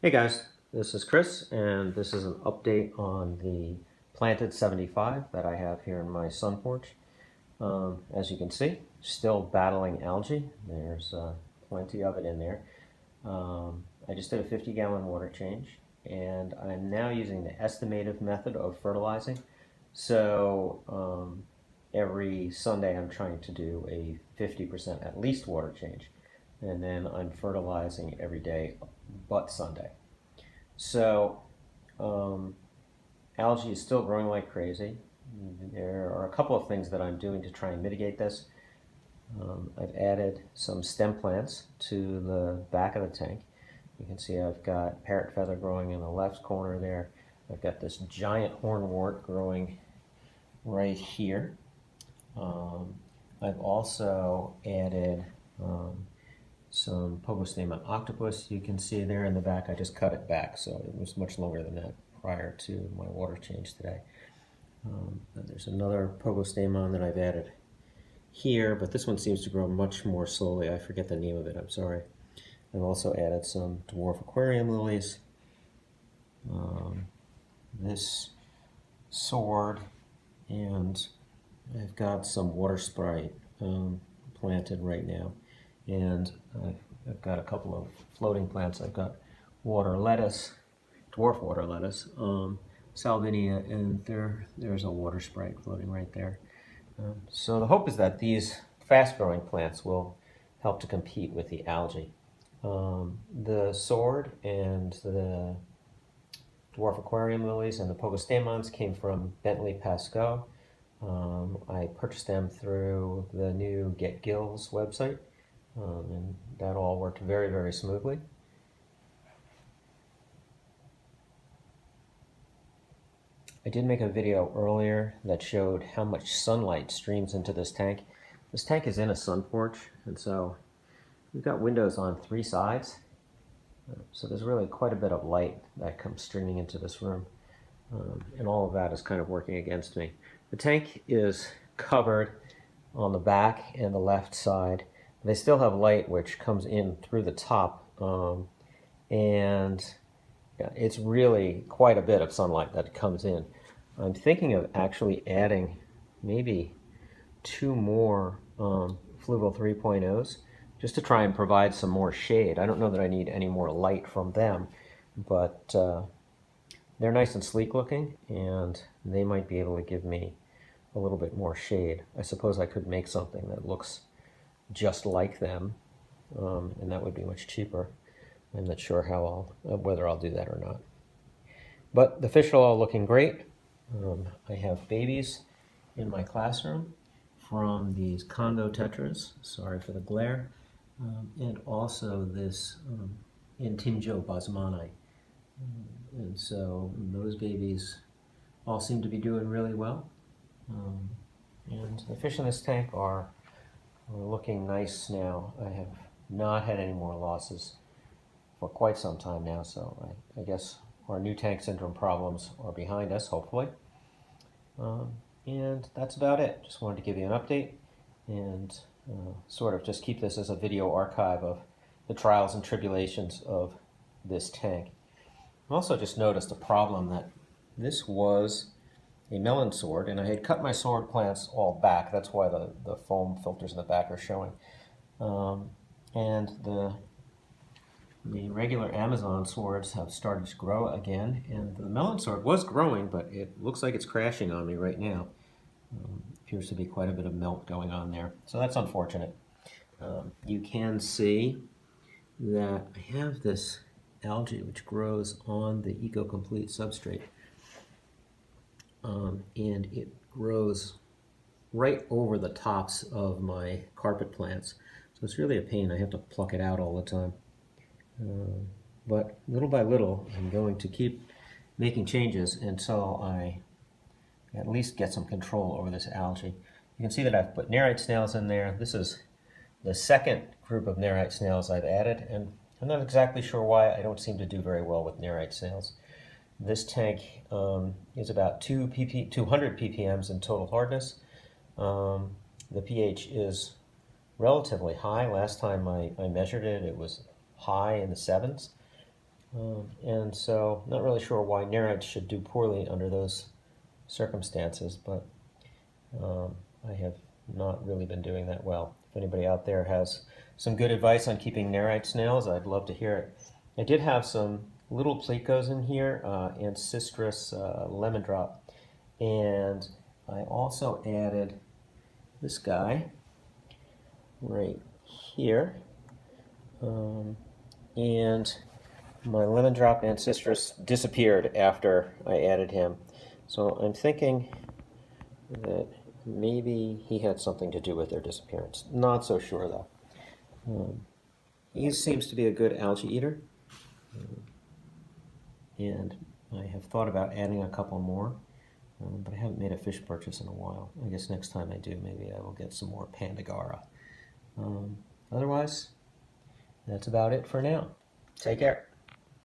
Hey guys, this is Chris, and this is an update on the planted 75 that I have here in my sun porch. As you can see, still battling algae. There's plenty of it in there. I just did a 50-gallon water change, and I'm now using the estimative method of fertilizing. So every Sunday I'm trying to do a 50% at least water change, and then I'm fertilizing every day but Sunday. So um, algae is still growing like crazy. There are a couple of things that I'm doing to try and mitigate this. I've added some stem plants to the back of the tank. You can see I've got parrot feather growing in the left corner there. I've got this giant hornwort growing right here. Um, I've also added some Pogostema octopus. You can see there in the back, I just cut it back, so it was much longer than that prior to my water change today. There's another Pogostemon that I've added here, but this one seems to grow much more slowly. I forget the name of it, I'm sorry. I've also added some dwarf aquarium lilies. This sword, and I've got some water sprite planted right now. And I've got a couple of floating plants. I've got water lettuce, dwarf water lettuce, salvinia, and there's a water sprite floating right there. So the hope is that these fast-growing plants will help to compete with the algae. The sword and the dwarf aquarium lilies and the pogostemons came from Bentley Pascoe. I purchased them through the new Get Gills website, and that all worked very, very smoothly. I did make a video earlier that showed how much sunlight streams into this tank. This tank is in a sun porch, and so we've got windows on 3 sides. So there's really quite a bit of light that comes streaming into this room. And all of that is kind of working against me. The tank is covered on the back and the left side. They still have light which comes in through the top, and yeah, it's really quite a bit of sunlight that comes in. I'm thinking of actually adding maybe 2 more Fluval 3.0s just to try and provide some more shade. I don't know that I need any more light from them, but they're nice and sleek looking, and they might be able to give me a little bit more shade. I suppose I could make something that looks just like them, and that would be much cheaper. I'm not sure whether I'll do that or not. But the fish are all looking great. I have babies in my classroom from these Congo tetras, sorry for the glare, and also this Intinjo bosmani. And so those babies all seem to be doing really well. And the fish in this tank are looking nice now. I have not had any more losses for quite some time now, so I guess our new tank syndrome problems are behind us, hopefully. And that's about it. Just wanted to give you an update and sort of just keep this as a video archive of the trials and tribulations of this tank. I also just noticed a problem that this was a melon sword, and I had cut my sword plants all back. That's why the foam filters in the back are showing. And the regular Amazon swords have started to grow again, and the melon sword was growing, but it looks like it's crashing on me right now. Appears to be quite a bit of melt going on there, so that's unfortunate. You can see that I have this algae which grows on the EcoComplete substrate, and it grows right over the tops of my carpet plants, so it's really a pain. I have to pluck it out all the time. But little by little, I'm going to keep making changes until I at least get some control over this algae. You can see that I've put nerite snails in there. This is the second group of nerite snails I've added, and I'm not exactly sure why. I don't seem to do very well with nerite snails. This tank is about 200 ppms in total hardness. The pH is relatively high. Last time I measured it, it was high in the 7s. And so not really sure why nerites should do poorly under those circumstances, but I have not really been doing that well. If anybody out there has some good advice on keeping nerite snails, I'd love to hear it. I did have some little plecos in here, Ancestris lemon drop, and I also added this guy right here, and my lemon drop Ancestris disappeared after I added him. So I'm thinking that maybe he had something to do with their disappearance. Not so sure though. He seems to be a good algae eater, and I have thought about adding a couple more, but I haven't made a fish purchase in a while. I guess next time I do, maybe I will get some more Pandagara. Otherwise, that's about it for now. Take care.